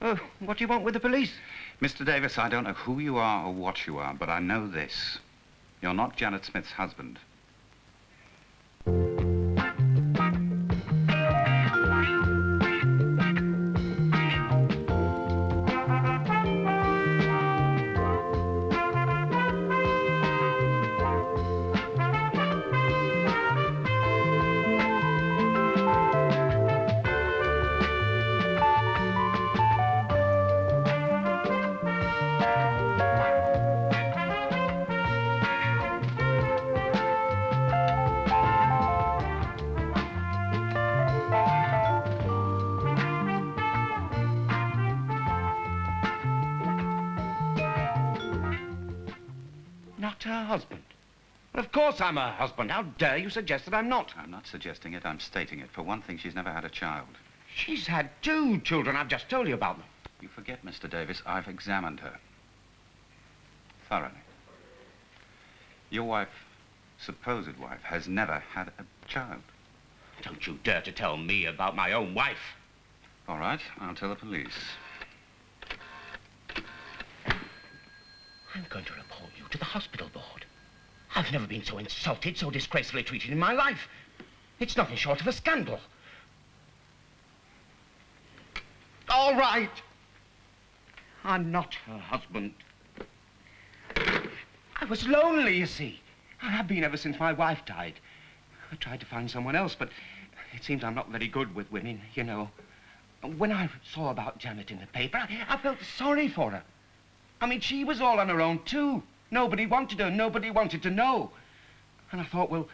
Oh, what do you want with the police? Mr. Davis, I don't know who you are or what you are, but I know this. You're not Janet Smith's husband. Not her husband? Well, of course I'm her husband. How dare you suggest that I'm not? I'm not suggesting it, I'm stating it. For one thing, she's never had a child. She's had 2 children. I've just told you about them. You forget, Mr. Davis, I've examined her. Thoroughly. Your wife, supposed wife, has never had a child. Don't you dare to tell me about my own wife. All right, I'll tell the police. I'm going to report you to the hospital board. I've never been so insulted, so disgracefully treated in my life. It's nothing short of a scandal. All right. I'm not her husband. I was lonely, you see. I have been ever since my wife died. I tried to find someone else, but it seems I'm not very good with women, you know. When I saw about Janet in the paper, I felt sorry for her. I mean, she was all on her own, too. Nobody wanted her, nobody wanted to know. And I thought, well,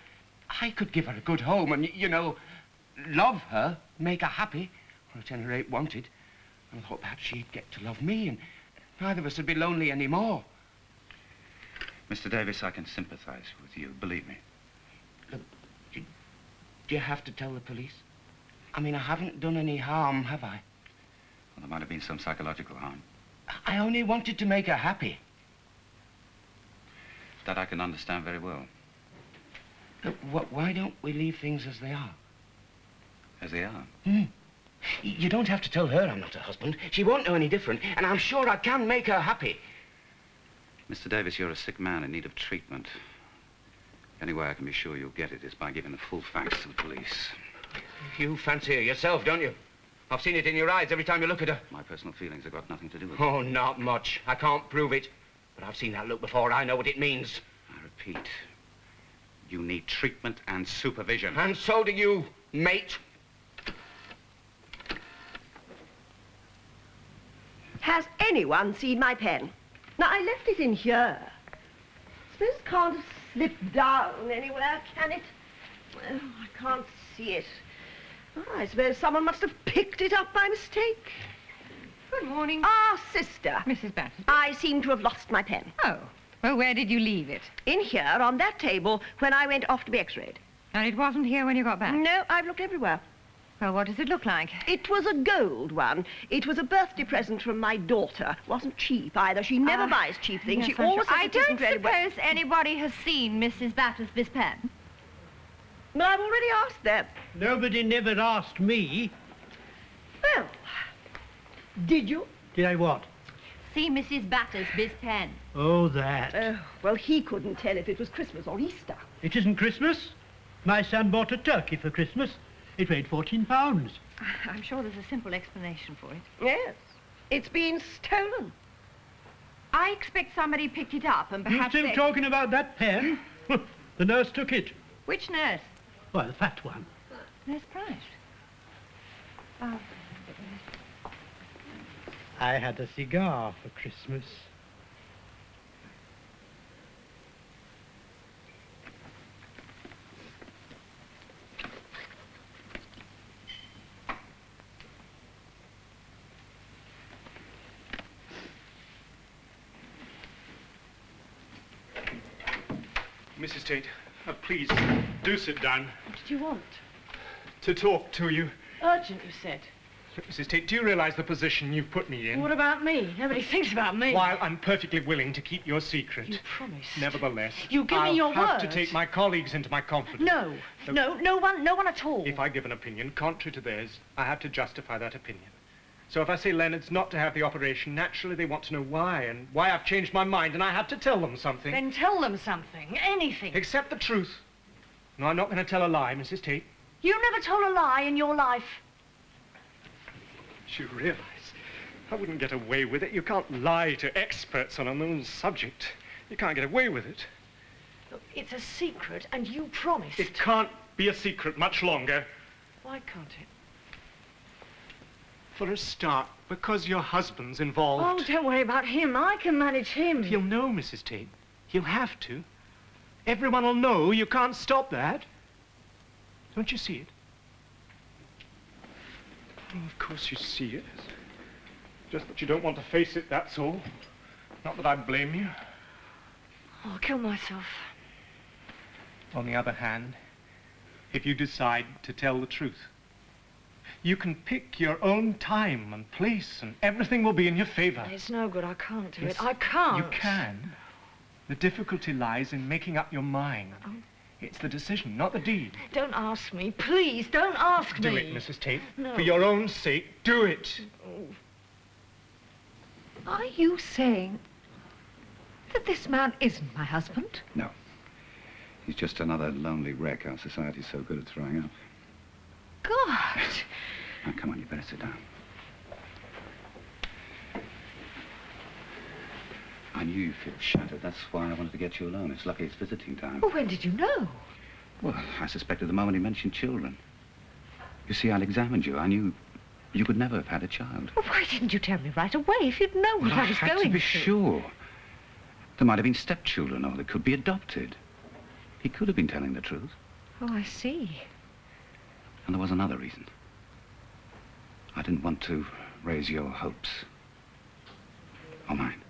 I could give her a good home and, you know, love her, make her happy, or at any rate wanted. And I thought perhaps she'd get to love me and neither of us would be lonely anymore. Mr. Davis, I can sympathize with you, believe me. Look, do you have to tell the police? I mean, I haven't done any harm, have I? Well, there might have been some psychological harm. I only wanted to make her happy. That I can understand very well. Look, why don't we leave things as they are? As they are? You don't have to tell her I'm not her husband. She won't know any different, and I'm sure I can make her happy. Mr. Davis, you're a sick man in need of treatment. The only way I can be sure you'll get it is by giving the full facts to the police. You fancy her yourself, don't you? I've seen it in your eyes every time you look at her. My personal feelings have got nothing to do with it. Oh, not much. I can't prove it. But I've seen that look before. I know what it means. I repeat, you need treatment and supervision. And so do you, mate. Has anyone seen my pen? Now, I left it in here. Suppose it can't have slipped down anywhere, can it? Oh, I can't see it. Oh, I suppose someone must have picked it up by mistake. Good morning. Ah, sister. Mrs. Battersby. I seem to have lost my pen. Oh, well, where did you leave it? In here, on that table, when I went off to be x-rayed. And it wasn't here when you got back? No, I've looked everywhere. Well, what does it look like? It was a gold one. It was a birthday present from my daughter. Wasn't cheap either. She never buys cheap things. Yes, She always says I it isn't don't very well. suppose anybody has seen Mrs. Battersby's pen. But I've already asked them. Nobody never asked me. Well, did you? Did I what? See Mrs. Battersby's pen. Oh, that. Well, he couldn't tell if it was Christmas or Easter. It isn't Christmas. My son bought a turkey for Christmas. It weighed 14 pounds. I'm sure there's a simple explanation for it. Yes. It's been stolen. I expect somebody picked it up and You perhaps still talking about that pen? The nurse took it. Which nurse? Well, the fat one. Nurse Price. Oh. I had a cigar for Christmas. Mrs. Tate, please, do sit down. What did you want? To talk to you. Urgent, you said. Mrs. Tate, do you realize the position you've put me in? What about me? Nobody thinks about me. While I'm perfectly willing to keep your secret. You promised. Nevertheless, You give me I'll your have to word. take my colleagues into my confidence. No, no one at all. If I give an opinion contrary to theirs, I have to justify that opinion. So if I say Leonard's not to have the operation, naturally they want to know why, and why I've changed my mind, and I have to tell them something. Then tell them something, anything. Except the truth. No, I'm not going to tell a lie, Mrs. Tate. You never told a lie in your life. You realise I wouldn't get away with it. You can't lie to experts on a known subject. You can't get away with it. Look, it's a secret, and you promised. It can't be a secret much longer. Why can't it? For a start, because your husband's involved. Oh, don't worry about him. I can manage him. He'll know, Mrs. Tate. He'll have to. Everyone will know. You can't stop that. Don't you see it? Oh, of course you see it. Just that you don't want to face it, that's all. Not that I blame you. I'll kill myself. On the other hand, if you decide to tell the truth, you can pick your own time and place, and everything will be in your favor. It's no good. I can't do Yes, it. I can't. You can. The difficulty lies in making up your mind. Oh. It's the decision, not the deed. Don't ask me. Please, don't ask Do me. it, Mrs. Tate. No. For your own sake, do it. Are you saying that this man isn't my husband? No. He's just another lonely wreck our society's so good at throwing up. God! Now, come on, you better sit down. I knew you'd feel shattered. That's why I wanted to get you alone. It's lucky it's visiting time. Well, when did you know? Well, I suspected the moment he mentioned children. You see, I'd examined you. I knew you could never have had a child. Well, why didn't you tell me right away if you'd known what I was had going to be through? sure. There might have been stepchildren, or they could be adopted. He could have been telling the truth. Oh, I see. And there was another reason. I didn't want to raise your hopes. Or mine.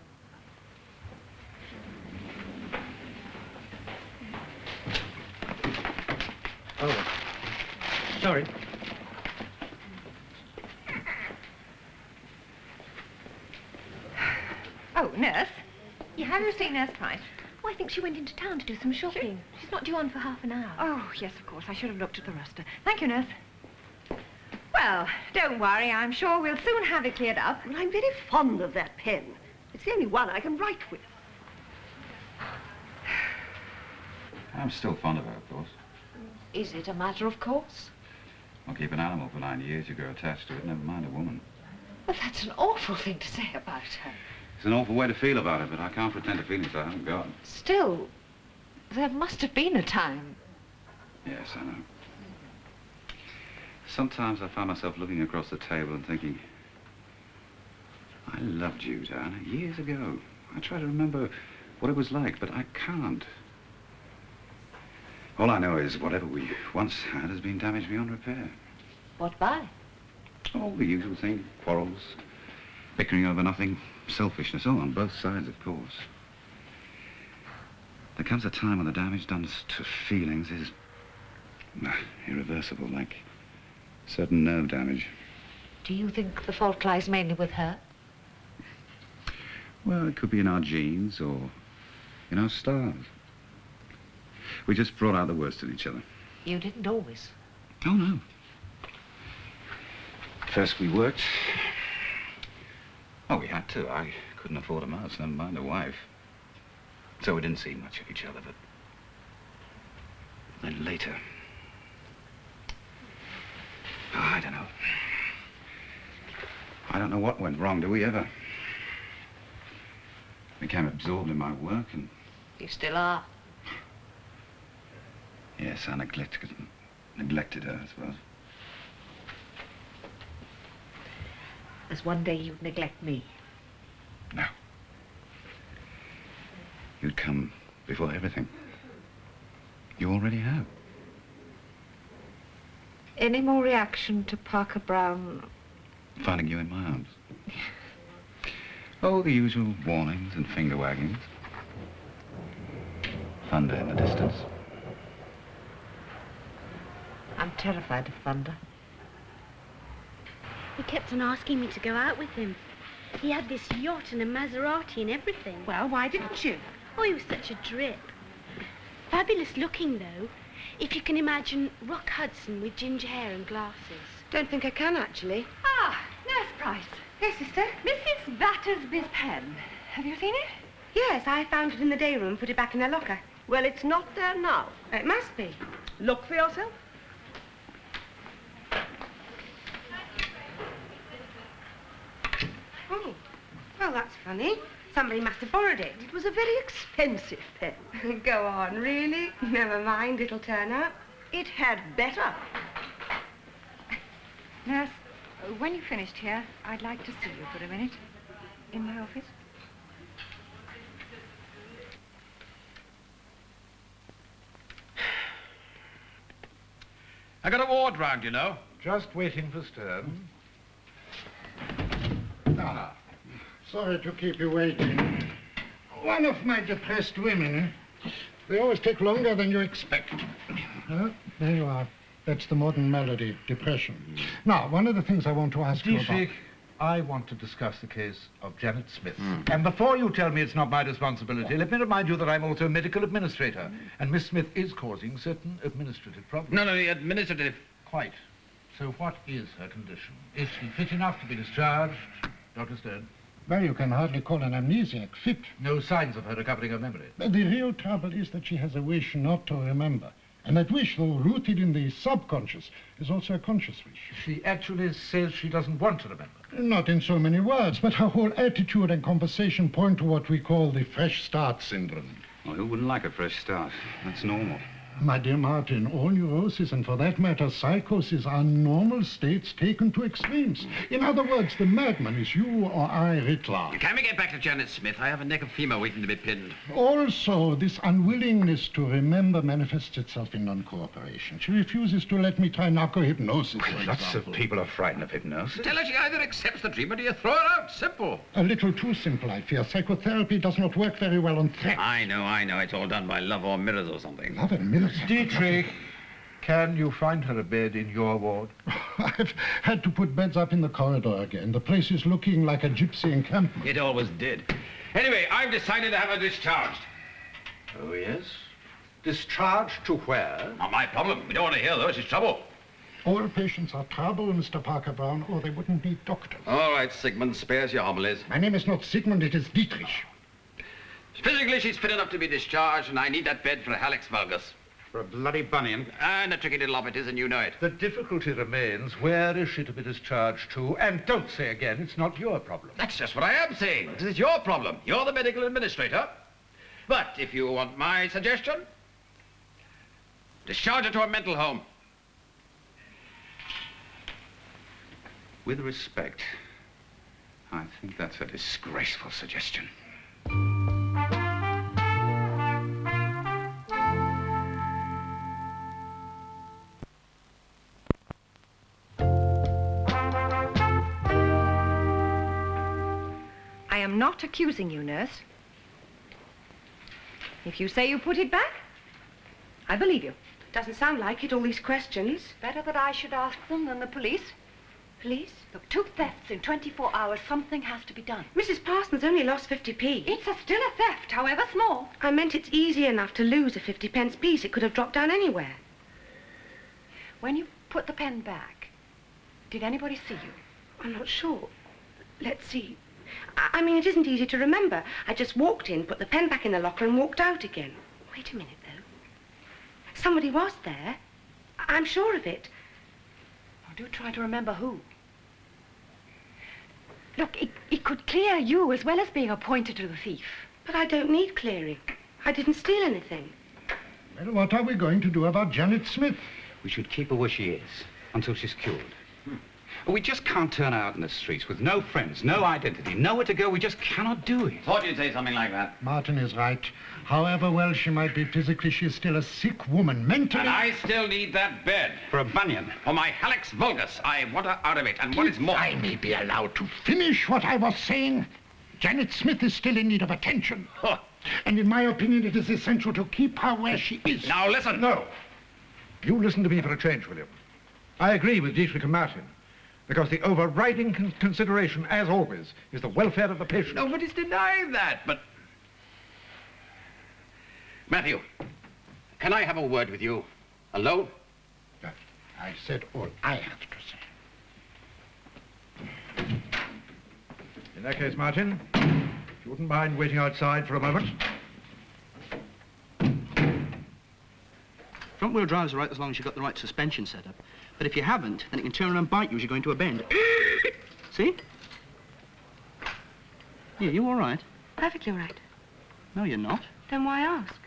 Oh, sorry. Oh, nurse. You haven't seen Nurse Price? Oh, I think she went into town to do some shopping. She's not due on for half an hour. Oh, yes, of course. I should have looked at the roster. Thank you, nurse. Well, don't worry. I'm sure we'll soon have it cleared up. Well, I'm very fond of that pen. It's the only one I can write with. I'm still fond of her, of course. Is it a matter of course? I'll keep an animal for 9 years. You grow attached to it, never mind a woman. Well, that's an awful thing to say about her. It's an awful way to feel about it, but I can't pretend to feelings I haven't got. Still, there must have been a time. Yes, I know. Sometimes I find myself looking across the table and thinking, I loved you, Diana, years ago. I try to remember what it was like, but I can't. All I know is whatever we once had has been damaged beyond repair. What by? Oh, the usual thing, quarrels, bickering over nothing, selfishness, all on both sides, of course. There comes a time when the damage done to feelings is irreversible, like certain nerve damage. Do you think the fault lies mainly with her? Well, it could be in our genes or in our stars. We just brought out the worst in each other. You didn't always. Oh, no. First we worked. Oh, we had to. I couldn't afford a mouse, never mind a wife. So we didn't see much of each other, but then later. Oh, I don't know. I don't know what went wrong. Do we ever? Became absorbed in my work and... You still are. Yes, I neglected her, I suppose. As one day you'd neglect me. No. You'd come before everything. You already have. Any more reaction to Parker Brown? Finding you in my arms. Oh, the usual warnings and finger waggings. Thunder in the distance. I'm terrified of thunder. He kept on asking me to go out with him. He had this yacht and a Maserati and everything. Well, why didn't you? Oh, he was such a drip. Fabulous looking, though. If you can imagine Rock Hudson with ginger hair and glasses. Don't think I can, actually. Ah, Nurse Price. Yes, sister? Mrs. Battersby's pen. Have you seen it? Yes, I found it in the day room, put it back in her locker. Well, it's not there now. It must be. Look for yourself. Oh, well, that's funny. Somebody must have borrowed it. It was a very expensive pen. Go on, really? Never mind, it'll turn up. It had better. Nurse, when you've finished here, I'd like to see you for a minute. In my office. I got a ward round, you know. Just waiting for Stern. Ah, sorry to keep you waiting. One of my depressed women. They always take longer than you expect. There you are. That's the modern malady, depression. Now, one of the things I want to ask you about... I want to discuss the case of Janet Smith. And before you tell me it's not my responsibility, let me remind you that I'm also a medical administrator. And Miss Smith is causing certain administrative problems. No, administrative. Quite. So what is her condition? Is she fit enough to be discharged, Dr. Stern? Well, you can hardly call an amnesiac fit. No signs of her recovering her memory. The real trouble is that she has a wish not to remember. And that wish, though rooted in the subconscious, is also a conscious wish. She actually says she doesn't want to remember. Not in so many words, but her whole attitude and conversation point to what we call the fresh start syndrome. Well, who wouldn't like a fresh start? That's normal. My dear Martin, all neurosis and, for that matter, psychosis are normal states taken to extremes. In other words, the madman is you or I writ large. Can we get back to Janet Smith? I have a neck of femur waiting to be pinned. Also, this unwillingness to remember manifests itself in non-cooperation. She refuses to let me try narco-hypnosis, for Lots example. of people are frightened of hypnosis. Tell her she either accepts the treatment or you throw her out. Simple. A little too simple, I fear. Psychotherapy does not work very well on threats. I know. It's all done by love or mirrors or something. Love and mirrors. Dietrich, can you find her a bed in your ward? I've had to put beds up in the corridor again. The place is looking like a gypsy encampment. It always did. Anyway, I've decided to have her discharged. Oh, yes? Discharged to where? Not my problem. We don't want to hear, though. It's his trouble. All patients are trouble, Mr. Parker Brown, or they wouldn't need doctors. All right, Sigmund, spares your homilies. My name is not Sigmund, it is Dietrich. Physically, she's fit enough to be discharged, and I need that bed for a hallux valgus. For a bloody bunion. And a tricky little op it is, and you know it. The difficulty remains, where is she to be discharged to? And don't say again, it's not your problem. That's just what I am saying. This is your problem. You're the medical administrator. But if you want my suggestion, discharge her to a mental home. With respect, I think that's a disgraceful suggestion. I am not accusing you, nurse. If you say you put it back, I believe you. Doesn't sound like it, all these questions. Better that I should ask them than the police. Police? Look, 2 thefts in 24 hours. Something has to be done. Mrs. Parsons only lost 50p. It's still a theft, however small. I meant it's easy enough to lose a 50p piece. It could have dropped down anywhere. When you put the pen back, did anybody see you? I'm not sure. Let's see. I mean, it isn't easy to remember. I just walked in, put the pen back in the locker and walked out again. Wait a minute, though. Somebody was there. I'm sure of it. Oh, do try to remember who. Look, it could clear you as well as being a pointer to the thief. But I don't need clearing. I didn't steal anything. Well, what are we going to do about Janet Smith? We should keep her where she is until she's cured. We just can't turn her out in the streets with no friends, no identity, nowhere to go. We just cannot do it. Thought you'd say something like that. Martin is right. However well she might be physically, she is still a sick woman. Mentally... And I still need that bed. For a bunion. For my hallux valgus. I want her out of it. And what is more... I may be allowed to finish what I was saying. Janet Smith is still in need of attention. Huh. And in my opinion, it is essential to keep her where she is. Now listen. No. You listen to me for a change, William. I agree with Dietrich and Martin. Because the overriding consideration, as always, is the welfare of the patient. Nobody's denying that, but... Matthew, can I have a word with you? Alone? I said all I have to say. In that case, Martin, if you wouldn't mind waiting outside for a moment. Front-wheel drive's all right as long as you've got the right suspension set up. But if you haven't, then it can turn around and bite you as you're going to a bend. See? Yeah, you all right? Perfectly all right. No, you're not. Then why ask?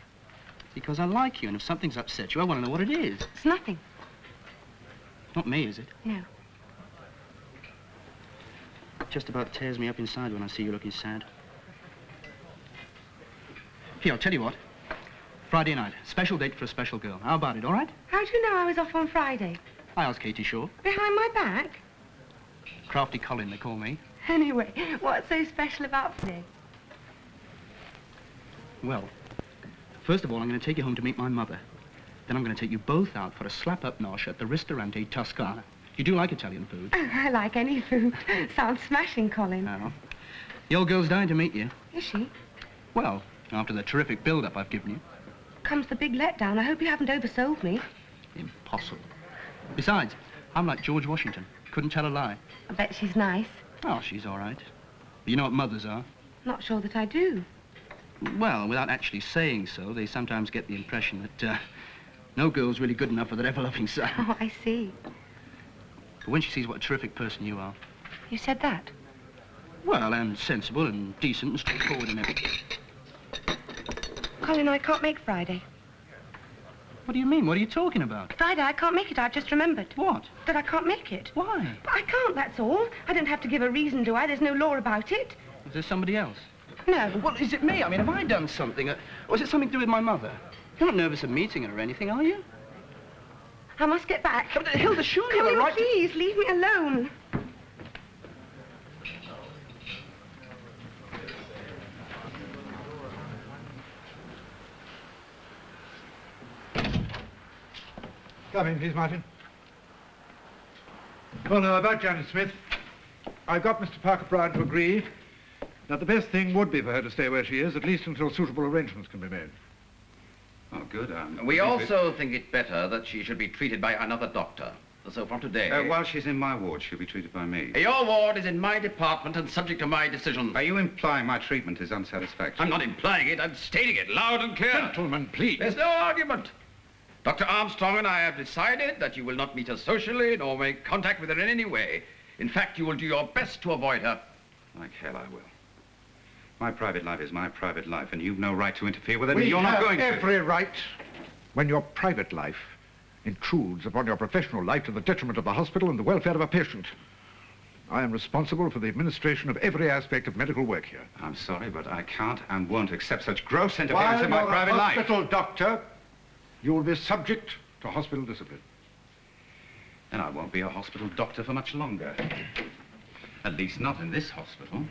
Because I like you, and if something's upset you, I want to know what it is. It's nothing. Not me, is it? No. Just about tears me up inside when I see you looking sad. Here, I'll tell you what. Friday night, special date for a special girl. How about it, all right? How do you know I was off on Friday? I asked Katie Shaw. Behind my back? Crafty Colin, they call me. Anyway, what's so special about Friday? Well, first of all, I'm going to take you home to meet my mother. Then I'm going to take you both out for a slap-up nosh at the Ristorante Toscana. You do like Italian food? Oh, I like any food. Sounds smashing, Colin. Oh. The old girl's dying to meet you. Is she? Well, after the terrific build-up I've given you. Comes the big letdown. I hope you haven't oversold me. Impossible. Besides, I'm like George Washington. Couldn't tell a lie. I bet she's nice. Oh, she's all right. But you know what mothers are? Not sure that I do. Well, without actually saying so, they sometimes get the impression that no girl's really good enough for their ever-loving son. Oh, I see. But when she sees what a terrific person you are... You said that? Well, and sensible and decent and straightforward and everything. Colin, I can't make Friday. What do you mean? What are you talking about? Friday, I can't make it. I've just remembered. What? That I can't make it. Why? But I can't, that's all. I don't have to give a reason, do I? There's no law about it. Is there somebody else? No. Well, is it me? I mean, have I done something? Or is it something to do with my mother? You're not nervous of meeting her or anything, are you? I must get back. But, Hilda, surely Colin, you're right. Please, leave me alone. Come in, please, Martin. Well, now, about Janet Smith, I've got Mr. Parker Brown to agree that the best thing would be for her to stay where she is, at least until suitable arrangements can be made. Oh, good. We also think it better that she should be treated by another doctor. So from today... while she's in my ward, she'll be treated by me. Your ward is in my department and subject to my decision. Are you implying my treatment is unsatisfactory? I'm not implying it. I'm stating it loud and clear. Gentlemen, please. There's no argument. Dr. Armstrong and I have decided that you will not meet her socially nor make contact with her in any way. In fact, you will do your best to avoid her. Like hell I will. My private life is my private life, and you've no right to interfere with it, and you're not going to. We have every right when your private life intrudes upon your professional life to the detriment of the hospital and the welfare of a patient. I am responsible for the administration of every aspect of medical work here. I'm sorry, but I can't and won't accept such gross interference in my private life. Hospital doctor, you will be subject to hospital discipline. Then I won't be a hospital doctor for much longer. At least not in this hospital.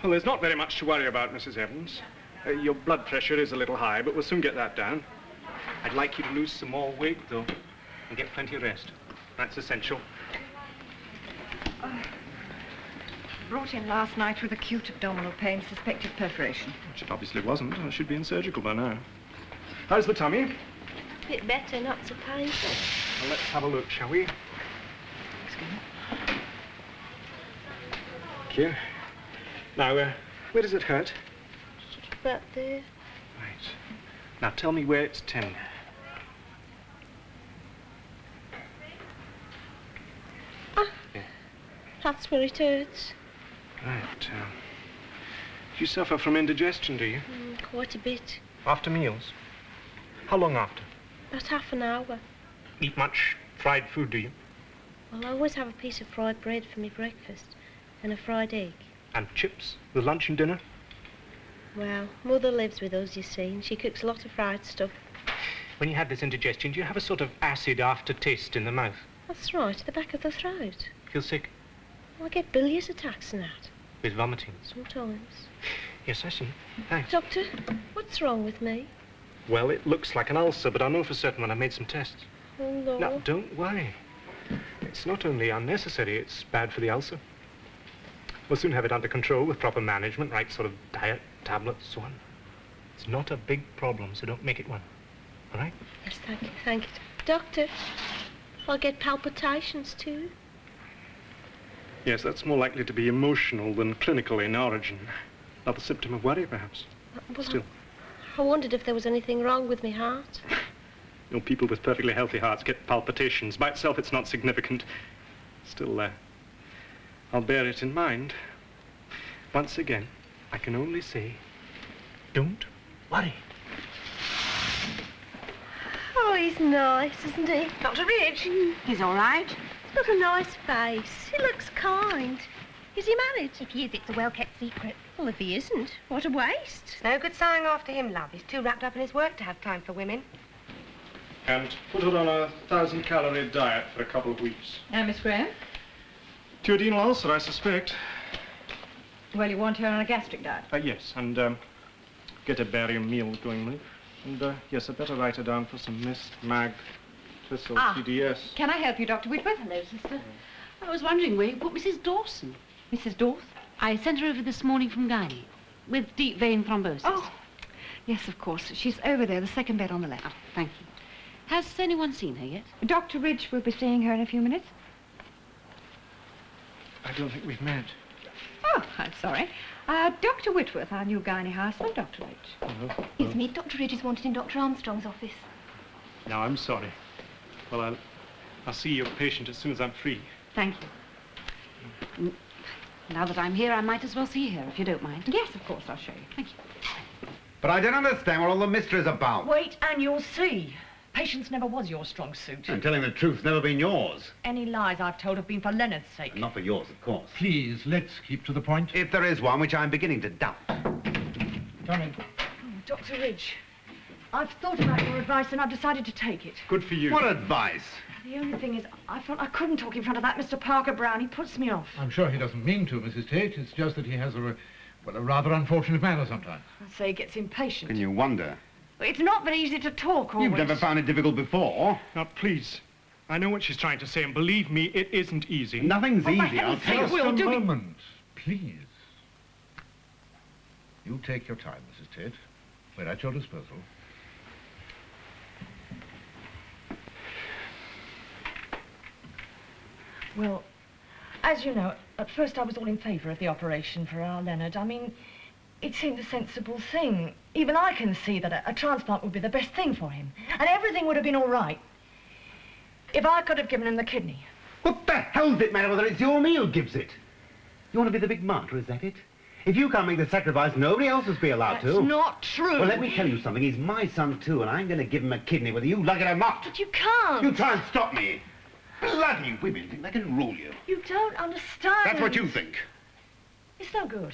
Well, there's not very much to worry about, Mrs. Evans. Your blood pressure is a little high, but we'll soon get that down. I'd like you to lose some more weight, though, and get plenty of rest. That's essential. Brought in last night with acute abdominal pain, suspected perforation. Which it obviously wasn't. I should be in surgical by now. How's the tummy? A bit better, not so painful. Well, let's have a look, shall we? Excuse me. Thank you. Now, where does it hurt? About there. Right. Now, tell me where it's tender. Ah, yeah. That's where it hurts. Right. You suffer from indigestion, do you? Quite a bit. After meals? How long after? About half an hour. Eat much fried food, do you? Well, I always have a piece of fried bread for my breakfast and a fried egg. And chips with lunch and dinner? Well, Mother lives with us, you see, and she cooks a lot of fried stuff. When you have this indigestion, do you have a sort of acid aftertaste in the mouth? That's right, at the back of the throat. Feel sick? Well, I get bilious attacks and that. With vomiting? Sometimes. Yes, I see. Thanks. Doctor, what's wrong with me? Well, it looks like an ulcer, but I'll know for certain when I've made some tests. Oh, no. Now, don't worry. It's not only unnecessary, it's bad for the ulcer. We'll soon have it under control with proper management, right sort of diet, tablets, so on. It's not a big problem, so don't make it one. All right? Yes, thank you, thank you. Doctor, I'll get palpitations too. Yes, that's more likely to be emotional than clinical in origin. Another symptom of worry, perhaps. Well, Still. I wondered if there was anything wrong with my heart. You know, people with perfectly healthy hearts get palpitations. By itself, it's not significant. Still, I'll bear it in mind. Once again, I can only say, don't worry. Oh, he's nice, isn't he? Dr. Ridge, he's all right. He's got a nice face. He looks kind. Is he married? If he is, it's a well-kept secret. Well, if he isn't, what a waste. It's no good sighing after him, love. He's too wrapped up in his work to have time for women. And put her on a 1,000-calorie diet for a couple of weeks. Miss Graham? Duodenal ulcer, I suspect. Well, you want her on a gastric diet? Yes, and get a barium meal going with. And, yes, I'd better write her down for some mist, mag, thistle, TDS. Can I help you, Dr. Whitworth? Hello, sister. I was wondering where you put Mrs. Dawson. Mrs. Dorth? I sent her over this morning from Gynae with deep vein thrombosis. Oh, yes, of course. She's over there, the second bed on the left. Oh, thank you. Has anyone seen her yet? Dr. Ridge will be seeing her in a few minutes. I don't think we've met. Oh, I'm sorry. Dr. Whitworth, our new gynae husband, Dr. Ridge. It's me. Dr. Ridge is wanted in Dr. Armstrong's office. No, I'm sorry. Well, I'll see your patient as soon as I'm free. Thank you. Now that I'm here, I might as well see her, if you don't mind. Yes, of course, I'll show you. Thank you. But I don't understand what all the mystery is about. Wait and you'll see. Patience never was your strong suit. And telling the truth's never been yours. Any lies I've told have been for Leonard's sake. Not for yours, of course. Please, let's keep to the point. If there is one, which I'm beginning to doubt. Come in. Dr. Ridge, I've thought about your advice and I've decided to take it. Good for you. What advice? The only thing is, I felt I couldn't talk in front of that Mr. Parker Brown. He puts me off. I'm sure he doesn't mean to, Mrs. Tate. It's just that he has a rather unfortunate manner sometimes. I'd say he gets impatient. Can you wonder? It's not very easy to talk always. You've never found it difficult before. Now, please. I know what she's trying to say, and believe me, it isn't easy. Nothing's easy, I'll tell you. Just a moment, please. You take your time, Mrs. Tate. We're at your disposal. Well, as you know, at first I was all in favour of the operation for our Leonard. I mean, it seemed a sensible thing. Even I can see that a transplant would be the best thing for him. And everything would have been all right if I could have given him the kidney. What the hell does it matter whether it's you or me who gives it? You want to be the big martyr, is that it? If you can't make the sacrifice, nobody else will be allowed to. That's not true. Well, let me tell you something. He's my son, too, and I'm going to give him a kidney, whether you like it or not. But you can't. You try and stop me. Bloody women think they can rule you. You don't understand. That's what you think. It's no good.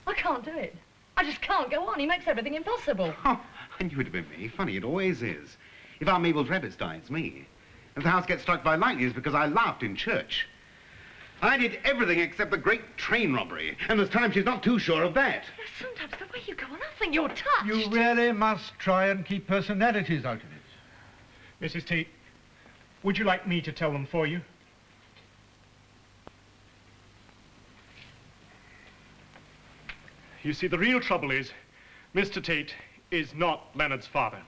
I can't do it. I just can't go on. He makes everything impossible. Oh, I knew it'd have been me. Funny, it always is. If our Mabel's rabbits die, it's me. If the house gets struck by lightning, it's because I laughed in church. I did everything except the great train robbery, and there's times she's not too sure of that. Sometimes the way you go on, I think you're touched. You really must try and keep personalities out of it. Mrs. Tate, would you like me to tell them for you? You see, the real trouble is, Mr. Tate is not Leonard's father.